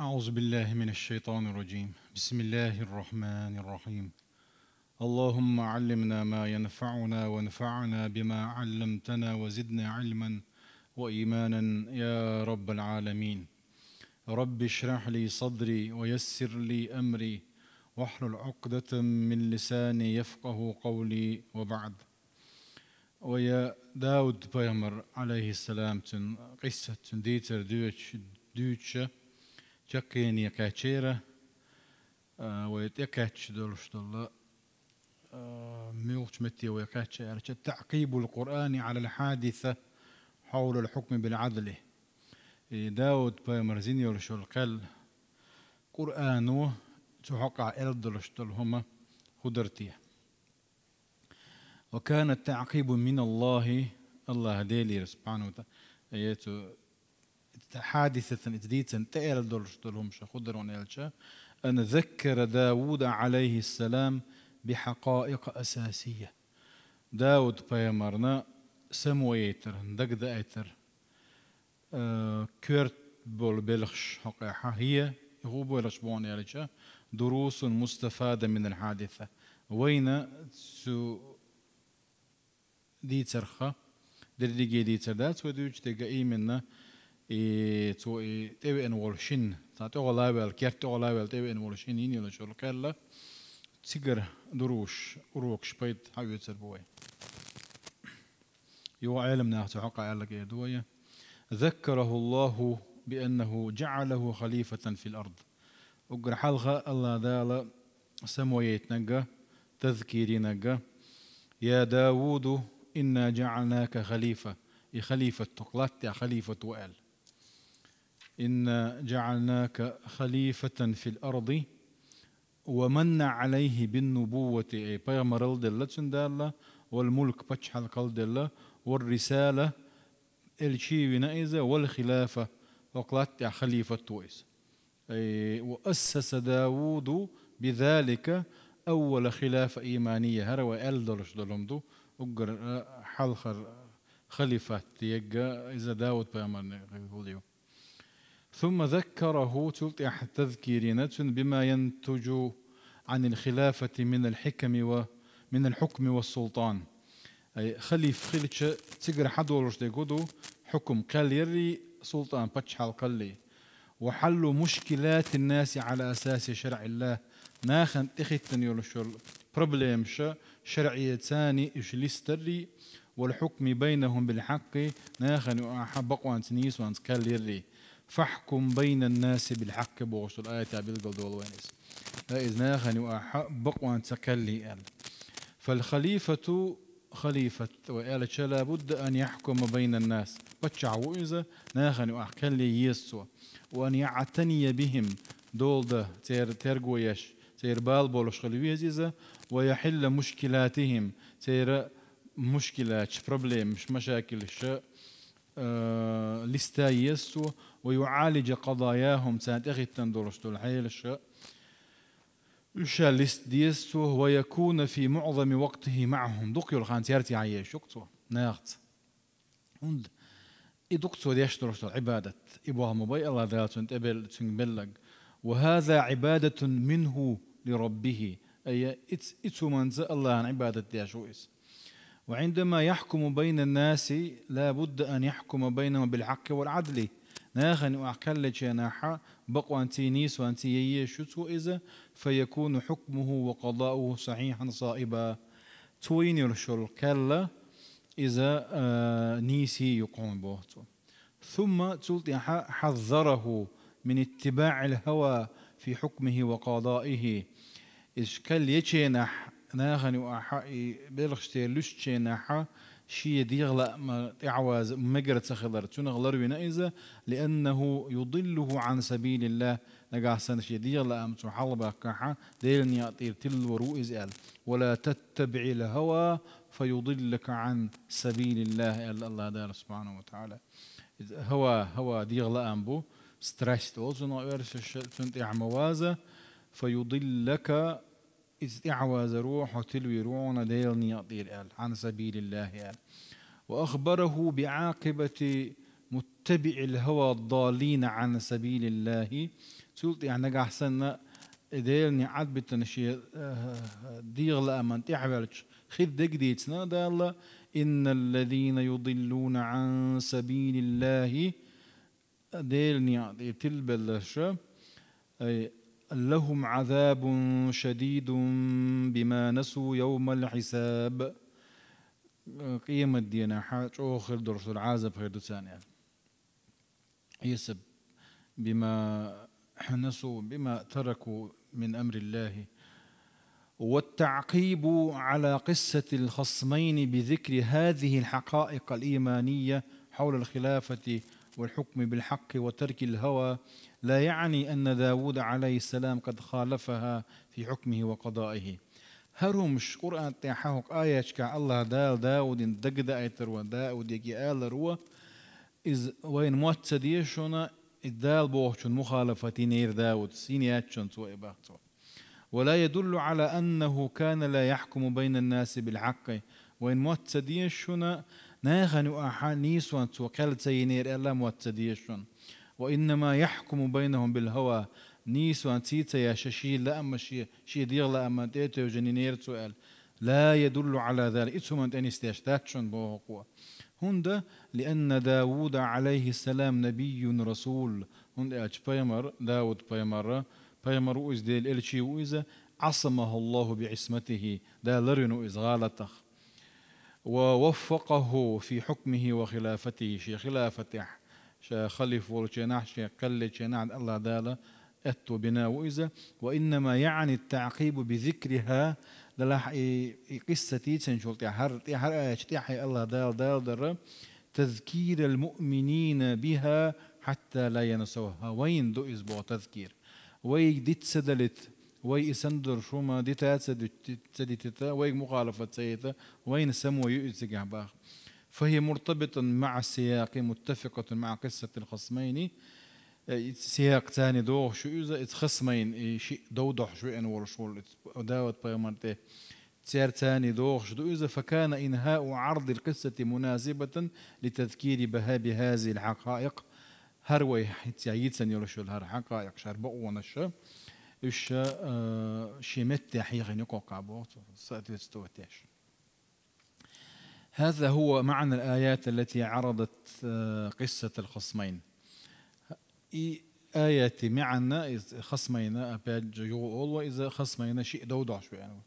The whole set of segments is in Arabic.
أعوذ بالله من الشيطان الرجيم. بسم الله الرحمن الرحيم. اللهم علمنا ما ينفعنا وانفعنا بما علمتنا وزدنا علما وإيمانا يا رب العالمين. رب اشرح لي صدري ويسر لي أمري واحلل عقدة من لساني يفقه قولي وبعد. ويا داود بيغمر عليه السلام قصة ديتر دوتش جاكين يكاتشيرة ويتكاتش دولش دولا ميوش متي ويكاتشيرة تعقيب القرآن على الحادثة حول الحكم بالعدل. داود بيمرزين يرشل قال قرآنه تحقع إلدلش دولهما خدرتيه. وكان التعقيب من الله ديلي سبحانه وتعالى حادثة جديدة تأل دولهم شخدرون يلشا أن ذكر داود عليه السلام بحقائق أساسية. داود بيمرنا سمويتر دقد أيتر كورت بول بلخش حقيقة هي هو بلخش بون يلشا دروس مستفادة من الحادثة وين سو ديترخة دردقي ديتر دات ودوج تقاي منا تبي إن ورشين تعطيه لابل كيرت لابل تبي إن ورشين يني ولا شو كلا تيجر دروش وروكش بيت حاجة تربوي يو علمنا تحقق على كيدوية. ذكره الله بأنه جعله خليفة في الأرض. وقر حلقة الله دال سمويت نجا تذكيري نجا يا داوود إنا جعلناك خليفة خليفة تقلت يا خليفة وآل إنا جعلناك خليفة في الأرض ومن عليه بالنبوة أي بيغمر الدلة والملك بتشحل قلدلة والرسالة الشيء نائزة والخلافة وقلت يا خليفة وإس. وأسس داود بذلك أول خلافة إيمانية هروا ألدرش دلمدو أجر حلخر خليفة تيجا إذا داود بيغمر يقول. ثم ذكره تلقي تذكيرنا بما ينتج عن الخلافة من الحكم والسلطان. أي خليفة تقر حدولش تيقودو حكم قال يري سلطان بتشحال قلي وحل مشكلات الناس على أساس شرع الله ناخن تختن يولشول بروبليم شرعية ثاني إيش ليستري والحكم بينهم بالحق ناخن أحبق وانت نيس وانت قال يري فاحكم بين الناس بالحق بوصل الآية بالقول دول وينس إذ ناخن أحبق وانت كلي قال. فالخليفة خليفة وقال لا بد أن يحكم بين الناس بتشعو إذا ناخن أحكلي يسوع وأن يعتني بهم دول ده ترجويش تير بالبولش خلويزيزا ويحل مشكلاتهم تير مشكلات بروبليم مش مشاكل لستا يسوع ويعالج قضاياهم سانت أخي تندرش الحيل الشا لست ديسو ويكون في معظم وقته معهم دقيو الخان تيرتي عايش يقصو ناقت هند دقصو ديشترش عبادة إبوها موباي الله ذات تقبل تنبلغ وهذا عبادة منه لربه أي إتسو منز الله عن عبادة ديشويس. وعندما يحكم بين الناس لا بد أن يحكم بينهم بالحق والعدل ناخن وأحكال جناحا بقوا أنتي نيس وأنتي يشتو إذا فيكون حكمه وقضاؤه صحيحا صائبا توين يرشل كلا إذا نيسي يقوم بوهتو. ثم تلتي حذره من اتباع الهوى في حكمه وقضائه إشكال يتشينح ناخن وأحائي بلغشتي لشتشينحا شيء ديغلا ما تعواز مجرد سخضر تنغلر بنائزة لأنه يضله عن سبيل الله نجاح سنة شيء ديغلا أم تحلبا كحا ديلن يأطير تلو رؤيز ولا تتبع الهوى فيضلك عن سبيل الله الله دار سبحانه وتعالى. هوا ديغلا أمبو ستريس توزن ويرش تنتع موازة فيضلك إعواز روح وتلوي روعنا ديل يطير عن سبيل الله وأخبره بعاقبة متبع الهوى الضالين عن سبيل الله سولت يعني نجح سنة إديلني عاد بتنشي ديغلا أمان تعبلش خذ دقديتنا دالله إن الذين يضلون عن سبيل الله ديلني تلبلش أي لهم عذاب شديد بما نسوا يوم الحساب قيمة دينا حاج أخر درس العازب خير ثانية يسب بما نسوا بما تركوا من أمر الله. والتعقيب على قصة الخصمين بذكر هذه الحقائق الإيمانية حول الخلافة والحكم بالحق وترك الهوى لا يعني أن داود عليه السلام قد خالفها في حكمه وقضائه. هرمش قرآن تحاوك آيات كا الله دال داود دقد آيتر وداود يجي آل روا إذ وين موت سديشنا الدال بوحشن مخالفة نير داود سينياتشن سوء باختو. ولا يدل على أنه كان لا يحكم بين الناس بالحق وين موت سديشنا ناغن أحان نيسوان سوء قال سينير إلا موت سديشن وإنما يحكم بينهم بالهوى نيسوان تيتا يا ششيل لا أما شي دير لا أما تيتا وجنينير سؤال لا يدل على ذلك إتهم أن استيشتاتشن بوهقوا هند لأن داود عليه السلام نبي رسول هند أج بيمر داود بيمر وإز ديل إلشي وإذا عصمه الله بعصمته دا لرنو إز غالته ووفقه في حكمه وخلافته شي خلافته شا خلف ولشناح شا قل شناح الله داله أتو بنا وإذا وإنما يعني التعقيب بذكرها للاح قصتي تنشلت هر آية الله دال در تذكير المؤمنين بها حتى لا ينسوها وين دو إسبوع تذكير وي ديت سدلت وي إسندر شوما ديتات سديتتا وي مخالفة سيتا وين سمو يؤذي باخ فهي مرتبطة مع السياق متفقة مع قصة الخصمين سياق ثاني دوغ شو إذا خصمين شيء دوضح شو أنا ورشول داود بيمرته سير ثاني دوغ شو إذا فكان إنهاء عرض القصة مناسبة لتذكير بهذه الحقائق هروي حتى يرشول هر حقائق شربوا ونشا إيش شيمت حيغ نقوق عبوت ساتوستوتش. هذا هو معنى الآيات التي عرضت قصة الخصمين. آيات معنا إذا خصمينا أباد يقول وإذا خصمينا شيء دوضع شوي يعني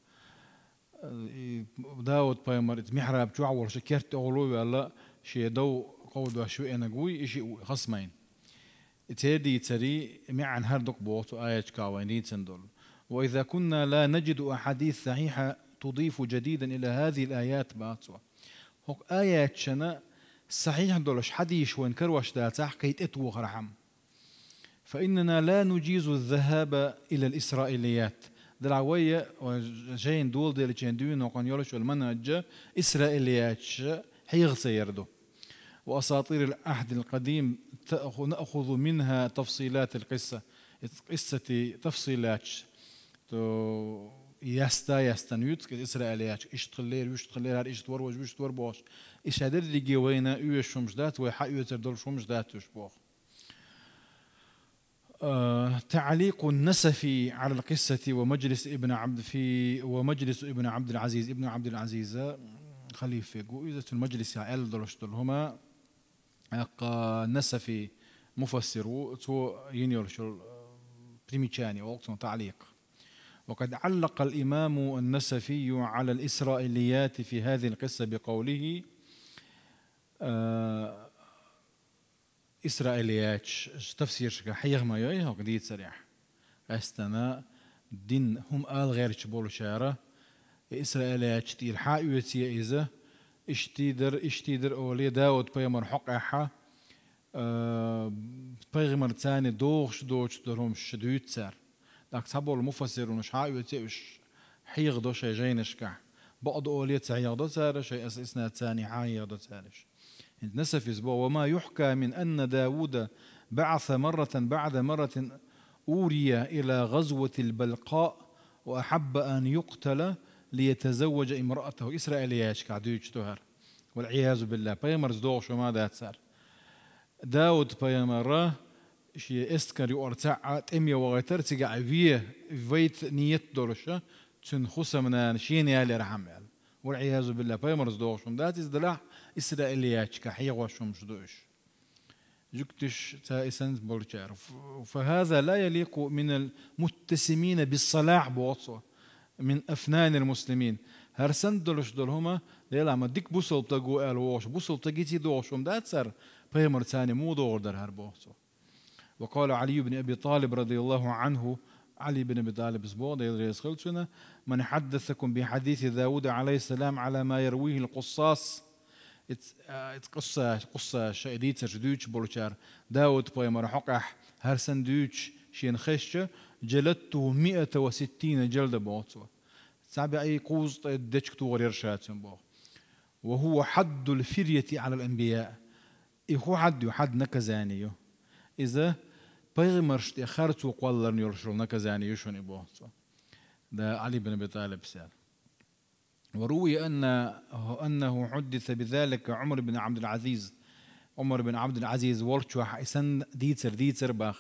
داود بايمر محراب جوع شكرت أولو ولا شيء دو قود شوي أنا قوي شيء خصمين تهدي تري معن هردك بوت آيات كاوينين تندل. وإذا كنا لا نجد أحاديث صحيحة تضيف جديدا إلى هذه الآيات باتوا هو آيات شنا صحيح دولش حديش وين كروش دا تحقيت اتو رحم فإننا لا نجيز الذهاب إلى الإسرائيليات دلعوية وجين دول ديال جندوين وقان يولش والمنهج إسرائيليات حيغ سيردو وأساطير العهد القديم نأخذ منها تفصيلات القصة تفصيلات يستنيوت إسرائيليات إشتغلير هاد إشتور وإشتور بوش إيش هذا اللي جوينا يوش شمشدات ويحقق تردل شمشدات وشبوخ. تعليق النسفي على القصة ومجلس ابن عبد العزيز ابن عبد العزيز خليفة جويزة المجلس عائل درشتلهما نسفي مفسر تو ينيرشل بريميتشاني وقت تعليق. وقد علق الإمام النسفي على الإسرائيليات في هذه القصة بقوله إسرائيليات تفسير حيغ ما يوي هو قديد سريح أستنا دين هم آل غير تبول شارة إسرائيليات تير حايوتي إذا اشتيدر أولي داود بيمر حقها بيغمر تاني دوغش درهم شدوت سار داك تبول المفسر ونش حايوتي وش حيغ دو شي جينش كح بعض أولي تعيغ دو سار شيء أساسنا تاني حايغ دو سارش نسف أسبوع. وما يحكى من أن داود بعث مرة بعد مرة أوري إلى غزوة البلقاء وأحب أن يقتل ليتزوج امرأته إسرائيلياش كعدوش تهر والعياذ بالله بيمر زدوغ شو ما دات سار داود بيمر شي استكر يورتع تمية وغيتر تجع فيت نيت دولشة تن خصمنا شين يالي رحم يال والعياذ بالله بايمرز دوشم ذات إزدلاح إسرائيليات كحية وشم شدوش جكتش تائسن بولشار. فهذا لا يليق من المتسمين بالصلاح بوصوه من أفنان المسلمين. هرسن دولش دولهما ليلا ما ديك بوصل تجو قال وش بوصل تجيتي دوشم ذات سر بايمر ثاني مو دور در هربوصو. وقال علي بن أبي طالب رضي الله عنه علي بن أبي طالب زبود يدرس خلصنا من حدثكم بحديث داود عليه السلام على ما يرويه القصاص قصة شديدة جدوش بولشار داود بايمر حقح هرسن دوش شين خشة جلدته 160 جلدة بوصوة سابع أي قوز دشك تور يرشات بو وهو حد الفرية على الأنبياء هو حد نكزانيه إذا بايغمرش تأخرت قلن يرشل نكزاني يشون إبوه ده علي بن أبي طالب سال. وروي أنه حدث بذلك عمر بن عبد العزيز. عمر بن عبد العزيز ورشوا حسن ديتر باخ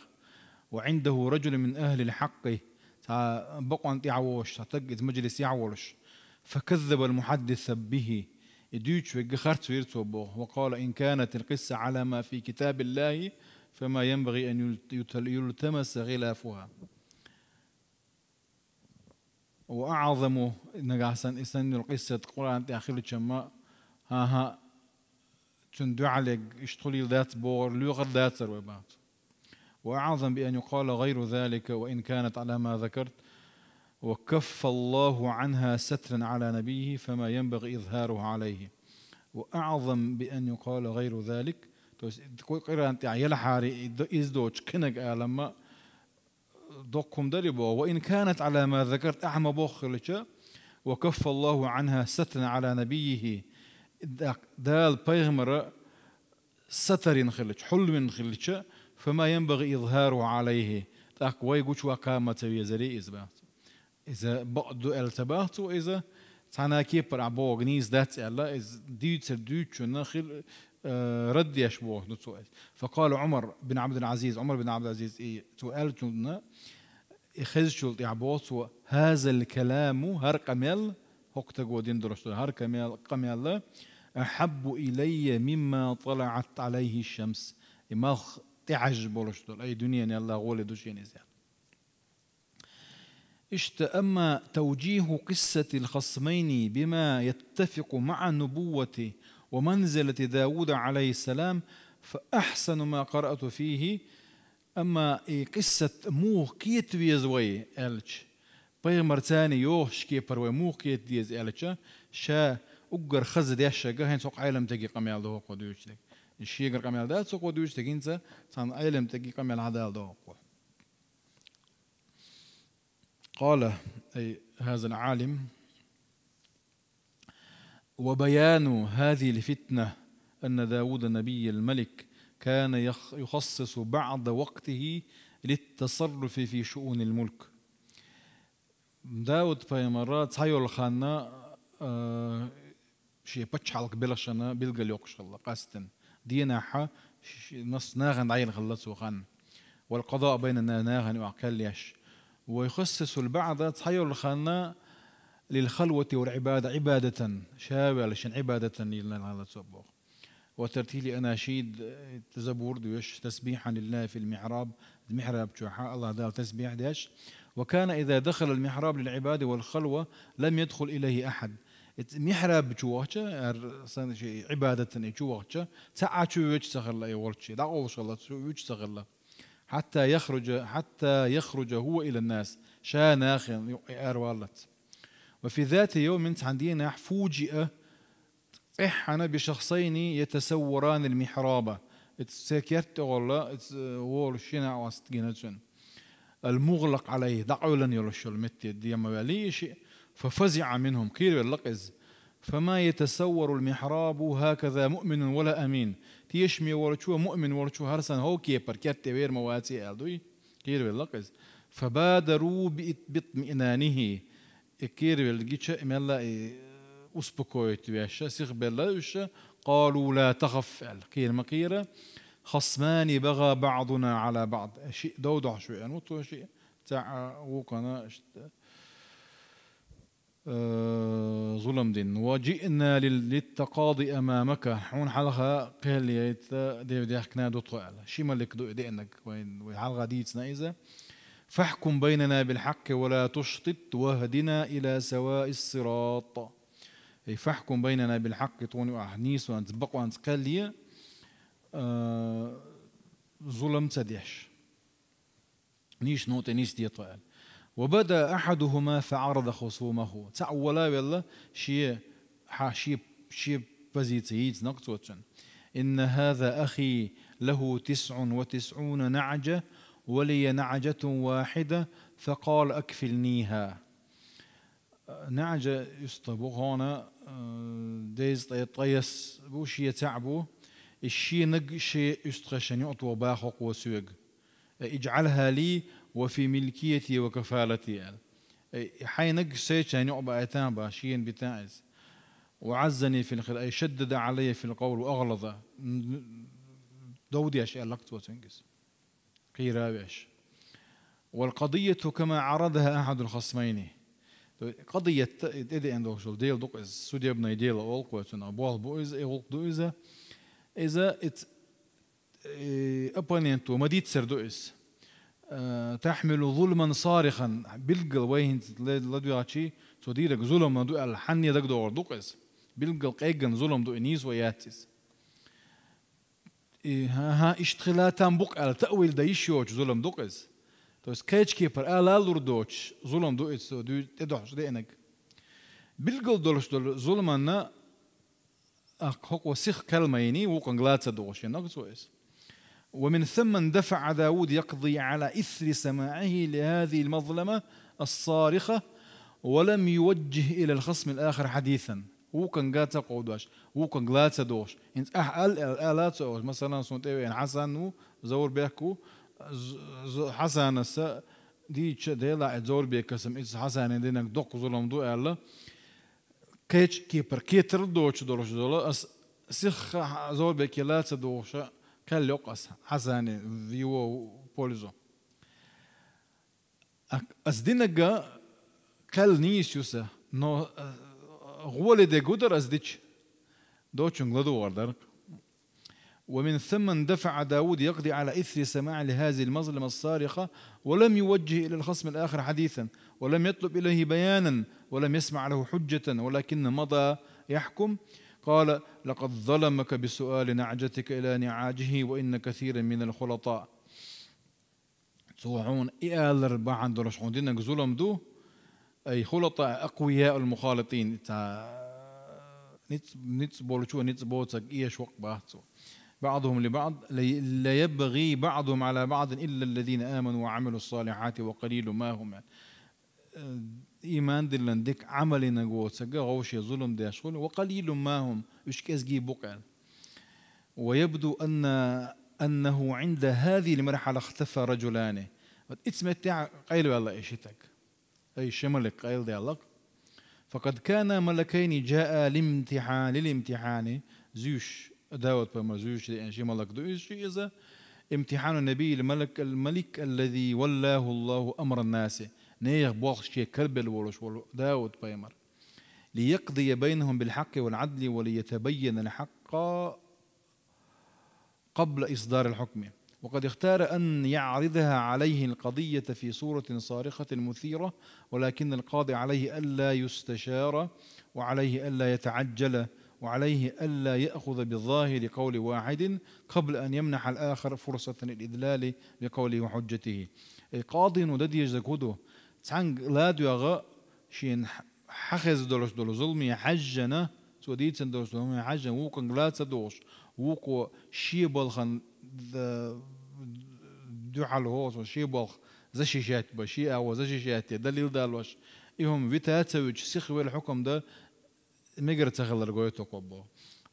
وعنده رجل من أهل الحق بقوا أنت يعوش تجد مجلس يعوش فكذب المحدث به يدوش ويجخرت ويرتو بوه وقال إن كانت القصة على ما في كتاب الله فما ينبغي أن يلتمس غلافها. وأعظم نجاسن إسن القصة القرآن تأخير شما ها تندع عليك اشتغلي ذات بور لغة ذات سروبات. وأعظم بأن يقال غير ذلك وإن كانت على ما ذكرت وكف الله عنها سترا على نبيه فما ينبغي إظهاره عليه. وأعظم بأن يقال غير ذلك قرأ يلا حاري إزدوج كنك لما دوكم دربوا وإن كانت على ما ذكرت أعمى بوخلشة وكف الله عنها سترا على نبيه دال بيغمر ستر خلش حلم خلشة فما ينبغي إظهاره عليه تاك ويقوش وقامة يزري إزبات إذا بعد التبات وإذا تانا كيبر عبوغ نيز ذات الله إز ديوتر نخل رد يشبوه نتوئل. فقال عمر بن عبد العزيز إيه تؤل جنة يخزشوا يعبوت هذا الكلام هر قميل هقت جودين درشتون هر قميل أحب إلي مما طلعت عليه الشمس ما تعجب برشتون أي دنيا يلا غول دوشين زياد. أما توجيه قصة الخصمين بما يتفق مع النبوة ومنزلة داود عليه السلام فأحسن ما قرأت فيه. أما قصة موه كيت ويزوي ألش بيغمر تاني يوش كيبر وموه كيت ديز ألش شا أجر خزد يشا جهين سوق عالم تجي قميل ده قدوش لك الشيء جر قميل ده سوق قدوش تجينسا صان عالم تجي قميل هذا ده. قال أي هذا العالم وبيان هذه الفتنة أن داود النبي الملك كان يخصص بعض وقته للتصرف في شؤون الملك. داود في مرات هايول خانا شيء بتش حلق بلشنا بلقى اليوكش الله قاستن ديناحة نص ناغن عين خلصوا خان والقضاء بين ناغن وعكليش ويخصص البعض هايول خانا للخلوة والعبادة عبادة شابة لشن عبادة لله سبحانه وترتيل أناشيد تزبور دوش تسبيحا لله في المحراب شوحاء الله دار تسبيح ديش. وكان إذا دخل المحراب للعبادة والخلوة لم يدخل إليه أحد. محراب شوحة عبادة شوحة ساعة شويش سخلا يورشي لا أول شغلة شويش سخلا حتى يخرج هو إلى الناس شا ناخن أروالت. وفي ذات يوم عندنا فوجئ إحنا بشخصين يتسوران المحراب تسكرت ولا وورشنا واستجنتون المغلق عليه دعولا يرش المت دي ما ليش ففزع منهم قيل اللقز فما يتسور المحراب هكذا مؤمن ولا أمين تيشمي ورشوا مؤمن ورشوا هرسن هو كيبر كرت وير مواتي ألدوي قيل اللقز فبادروا باطمئنانه كير بالجيتش ملا أسبكويت ويش سيخ بلا وش قالوا لا تخف القير مقيرة خصمان بغى بعضنا على بعض شيء دوضع شوي يعني وطو شيء تاع وقنا ظلم دين وجئنا للتقاضي امامك حون حلقه قال لي دي حكنا دو طوال شي ملك دو دينك وين حلقه دي تنايزه فاحكم بيننا بالحق ولا تشطط واهدنا الى سواء الصراط. فاحكم بيننا بالحق توني واحنيس وانت بقى وانت قال لي ظلم تديش نيش نوتي نيش دي طوال. وبدا احدهما فعرض خصومه تعولا يلا شي شي بزيتيت نقطوتن ان هذا اخي له 99 نعجه ولي نعجه واحده فقال اكفلنيها. نعجه يسطبو هنا ديز طيس بوش يتعبو الشي نق شي يستخشن يعطو باخق وسوق اجعلها لي وفي ملكيتي وكفالتي يعني. حي نق سيتش يعني يعبى ايتام باشين بتاعز وعزني في الخير اي شدد علي في القول واغلظ دودي اشياء لقت وتنقز قيرابيش. والقضية كما عرضها احد الخصمين قضية إذا عندك شو ديل دوك سوديا بنا ديل أولك وتنا بوال بويز أولك دويزة إذا أبانينتو مديت سردويس تحمل ظلما صارخا بلقل وين لدوياتشي توديلك ظلم دو الحني دك دور دوكس بلقل قيجن ظلم دو إنيس وياتس ها اشتغلاتان بوك على تأويل دايشوش ظلم دوكس توس كيتش كيبر آلا لوردوش ظلم دوكس دو تدوش دينك بلقل دولش دول ظلمنا هو سيخ كلمة يني وقن غلاتة دوش ينقصويس. ومن ثم اندفع داود يقضي على إثر سماعه لهذه المظلمة الصارخة ولم يوجه إلى الخصم الآخر حديثا وكان قاتا قوداش وكان غلاتة دوش انت الآلات مثلا سنتين حسن زور بيحكو حسن دي ديلا زور بيكسم إذا حسن دينك دوق ظلم دو الله كيتش كيبر كيتر دوش دولا سيخ زور بيكلات دوش كان لوقس حسن فيو بوليزو أصدينك كال نيش يوسا نو غولي دي قدر أصديش دوتشن غدو وردرك. ومن ثم اندفع داود يقضي على إثر سماع لهذه المظلمة الصارخة ولم يوجه إلى الخصم الآخر حديثا ولم يطلب إليه بيانا ولم يسمع له حجة ولكن مضى يحكم. قال لقد ظلمك بسؤال نعجتك إلى نعاجه وإن كثيرا من الخلطاء سوعون إيالر بعد رشعون دينك ظلم دو أي خلطاء أقوياء المخالطين نتس بولشو نتس بوتك إيش وقت بحثو بعضهم لبعض لا يبغي بعضهم على بعض إلا الذين آمنوا وعملوا الصالحات وقليل ما هم إيمان دلن ديك عمل نجوت سجى غوش ظلم ده شغل وقليل ما هم إيش كأسجي بقى. ويبدو أنه عند هذه المرحلة اختفى رجلان اسمه قيل والله إيشتك أي شملك قيل ده الله. فقد كان ملكين جاء للامتحان زوش داود بما زوش يعني شيء ملك دوش إذا امتحان النبي الملك الذي ولاه الله أمر الناس نيغ بوخ شيء كربل ولوش داود بيمر ليقضي بينهم بالحق والعدل وليتبين الحق قبل إصدار الحكم. وقد اختار أن يعرضها عليه القضية في صورة صارخة مثيرة ولكن القاضي عليه ألا يستشار وعليه ألا يتعجل وعليه ألا يأخذ بالظاهر قول واحد قبل أن يمنح الآخر فرصة الإدلال بقوله وحجته. القاضي نددي يجدكوده تعنق لا دوغا شين حخز دولش دول ظلمي حجنا سوديت دولش ظلمي حجنا وكن لا تدوش وكو شيبلخن دوحل هوس وشيبلخ زشيشات بشي أو زشيشات دليل دالوش إهم بيتاتوج سخوي الحكم ده مجر تخلر قويته قبه.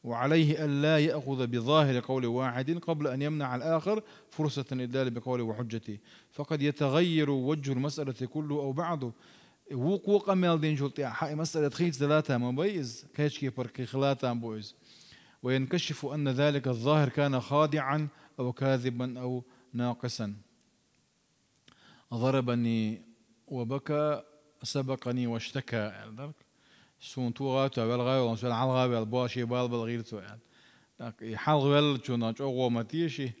وعليه ألا يأخذ بظاهر قول واحد قبل أن يمنع الآخر فرصة الإدلال بقوله وحجته. فقد يتغير وجه المسألة كله أو بعضه وقوق أميال دين شلطي حق مسألة خيط ثلاثة مبيز كيش كيبر كي خلاتا بويز وينكشف أن ذلك الظاهر كان خادعا أو كاذبا أو ناقصا، ضربني وبكى سبقني واشتكى. سون توغات والغاوي ومسؤول عن الغاوي الباشي بالغير سؤال حال شو ومتيشي.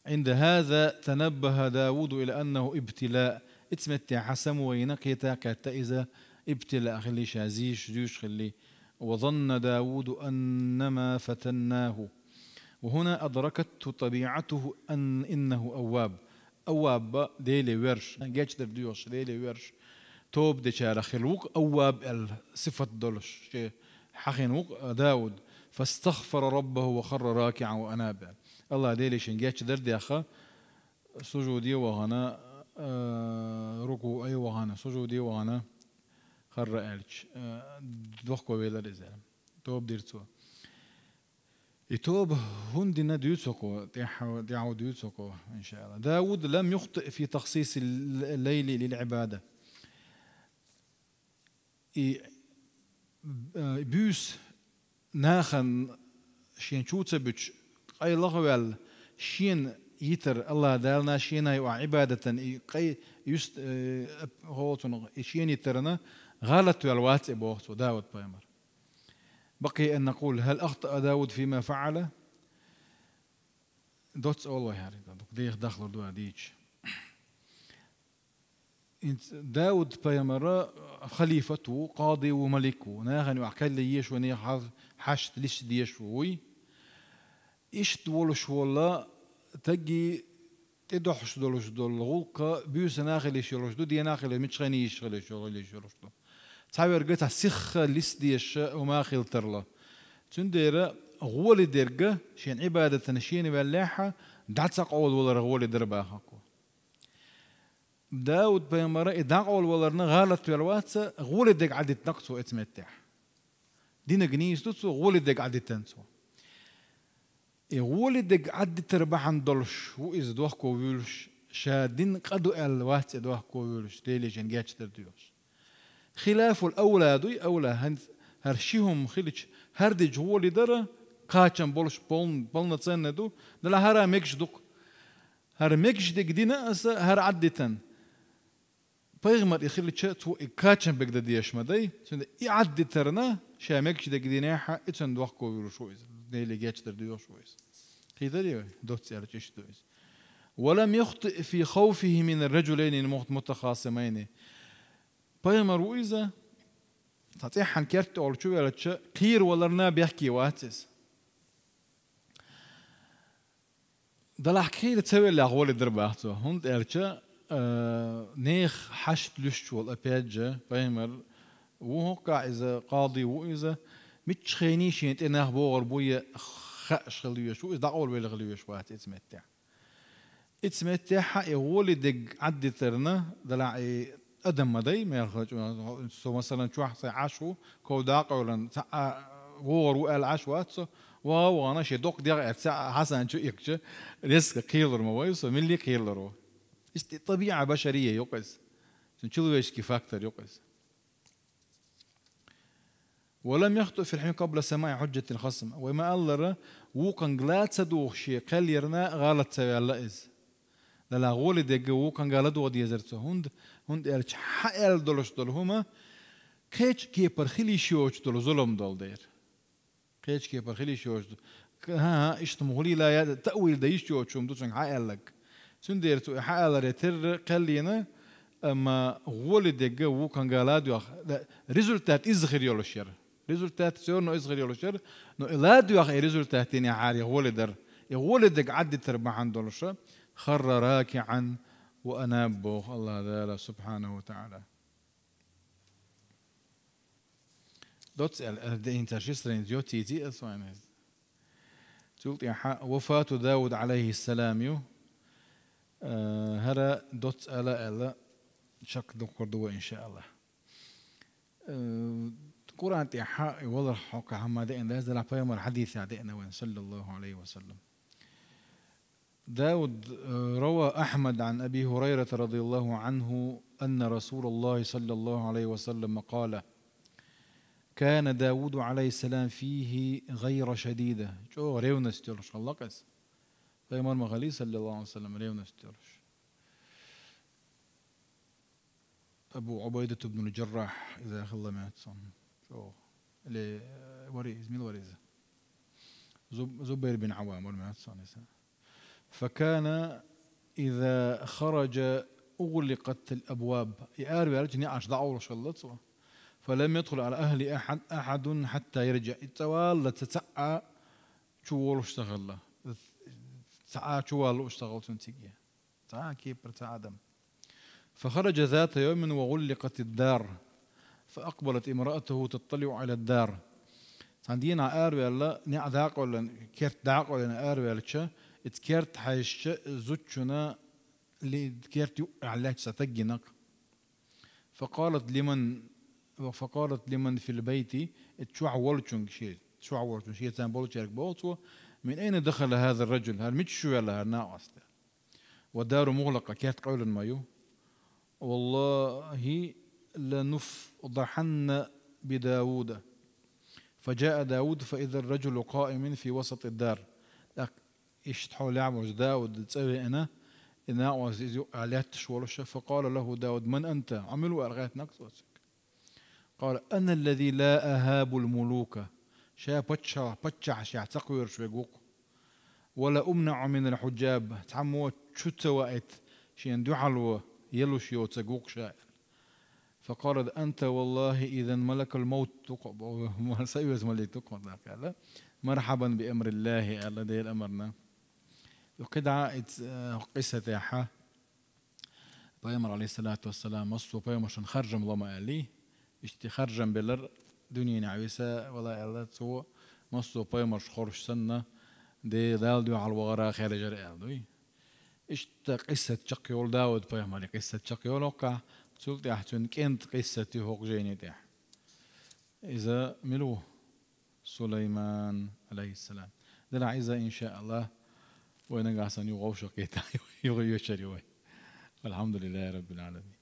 عند هذا تنبه داود إلى أنه ابتلاء اتمتع حسم وينقيتا كتئذا ابتلاء خلي شازيش جوش خلي. وظن داود أنما فتناه، وهنا أدركته طبيعته أن إنه أواب ديلي ورش جاش درديوش ديلي ورش توب دي شارع خلوق أواب الصفة دولش حقين وق داود فاستغفر ربه وخر راكعا وأناب. الله ديلي شنجاش دردي أخا سجودي وغنا ركوعي وغنا سجودي وغنا خر ألش دوخكو بيلا رزال توب ديرتو يتوب هندنا ديوتسوكو ديعو ديوتسوكو إن شاء الله. داود لم يخطئ في تخصيص الليل للعبادة. بيوس ناخن شين شوتسبتش أي لغوال شين يتر الله دالنا شين أي عبادة قي يست هوتون شين يترنا غلط والوات بوقت داود بايمر. بقي أن نقول هل أخطأ داود فيما فعل؟ That's all I had. ديخ دخل دوا ديش. داود بايمر خليفته قاضي وملكه ناغن وعكال ليش ونيخ حشت ليش ديش وي إيش دولش ولا تجي تدحش دولش دول غلقة بيوس ناخل يشيلوش دو دي ناخل متشغني يشغل يشيلوش دو تعبير قطع سخ ليش ديش وما خيل ترلا تندير غول درجة شين عبادة نشين باللاحة دعت سقول ولا غول درباخكو. داود بيمرة إدعول ولا غالط في الواتس غول دق عدت نقصو اتمتع دينا جنيس تسو غول دق عدت تنسو غول دق عدت تربح دولش وإز دوخكو ويلش شادين قدو الواتس دوخكو ويلش ديلي جنجاتش ترديوش خلاف الأولاد أولى هرشيهم خلش هردج غول درا قاچن بولش بولنا تصندو دلا هرا ميكش دوك هر ميكش دق دينا هر عدتن بيغمر يخلي تو كاتشن بقدر ديش مداي سند يعدي ترنا شامكش دق ديناحة اتن دوخكو ويروشويز ديلي جاتش درديوشويز خيدري دوت سيارتش دويز. ولم يخطئ في خوفه من الرجلين المتخاصمين. بيغمر وإذا تطيح عن كرت أول شو ولا شيء كير ولا رنا بيحكي واتس دل حكي تسوي اللي أقول الدرباحته هند أرجع نيخ حشت لشوا الأبيجة بيمر وهوكا إذا قاضي وإذا متشخينيش أنت أنا بوغر بويا خش خليوش وإذا أول ولا خليوش واحد اتمتع حق يقول دق عدي ترنا دلع أدم مدي ما يخرج سو مثلا شو حصي عشو كوداق ولا وور وقال عشوات واو أنا شيء دوق دير حسن شو يكش ريسك كيلر ما ويس من اللي كيلره طبيعة بشرية يقص شنو ويش كفاكتر يقص. ولم يخطئ في الحين قبل سماع حجة الخصم وما قال وكان غلط صدوق شيء قال يرنا غلط سوي الله إز لا غولي دق وكان غلط ودي يزرته هند إرش حال دولش دول هما كيش كي برخلي شوش دول ظلم دول دير كيش كي برخلي شوش ها إيش تمغلي لا تأويل ده يشوش شوم دوسن حال لك سندير تو حال رتر قلينا أما غولي دق وكان غلط يخ ريزولتات إزخير يولشر ريزولتات سير نو إزخير يولشر نو إلاد يخ ريزولتات تاني عاري غولي در غولي دق عدي تربع عن دولش خر راكعا وأنابه الله تعالى سبحانه وتعالى. دوتس الانترشيسترين جوتي تي أصلاً تقول يا وفاة داود عليه السلام هذا دوتس ألا شك دكتور إن شاء الله. القرآن تيحاء والله حق حماد إن هذا العبارة من حديث عدينا وإن صلى الله عليه وسلم. داود روى أحمد عن أبي هريرة رضي الله عنه أن رسول الله صلى الله عليه وسلم قال كان داود عليه السلام فيه غير شديدة شو ريونس تلوش الله قس Peygamber Magali sallallahu aleyhi ve sellem revne istiyoruz. Ebu Ubeyde ibn Cerrah إذا خلى ما يتصن شو اللي وريز مين وريز زبير بن عوام ولا ما يتصن. فكان إذا خرج أغلقت الأبواب يقارب يرجعني عش دعوة شلته فلم يدخل على أهل أحد حتى يرجع يتوالى تسعى شو اشتغل له ساعة شو اشتغل تنتجيه ساعة كيف برتاع آدم. فخرج ذات يوم وغلقت الدار فأقبلت امرأته تطلع على الدار. عندنا آر ولا نعذاق ولا كيرت داق ولا آر ولا شة اتكيرت حيش زوجنا اللي كيرت علاج ستجنك. فقالت لمن في البيت تشعولشون شيء تشعولشون شيء تنبولشيرك بوتو من أين دخل هذا الرجل هل متشو ولا هالناقص والدار مغلقة كيرت قولا مايو والله لنفضحن بداود. فجاء داود فإذا الرجل قائم في وسط الدار يشتحوا لعبه داود تسوي أنا إن عليت شوالش. فقال له داود من أنت عملوا أرغيت نقص. قال أنا الذي لا أهاب الملوك شا بتشع شا تقوير شويقوق ولا أمنع من الحجاب تعموا شتى وقت شين دحلوا يلو شيو تقوق شاء. فقال أنت والله إذا ملك الموت تقب سيوز ملك تقب قال مرحبا بأمر الله الذي أمرنا. وكده قصة ياحا بيامر عليه الصلاة والسلام مصو بيامرشن خرجم لما قالي اشتي خرجم بلر دنيا نعويسة ولا الله سو مصو بيامرش خورش سنة دي دالدو على الوغراء خير جرئ دوي اشت قصة شقيول داود بيامر قصة شقيول وقع سلطي أحسن كنت قصة هوق جيني تاح إذا ملوه سليمان عليه السلام دلع إذا إن شاء الله وين قاعد يغوش قيتا يغيو شريوي. الحمد لله رب العالمين.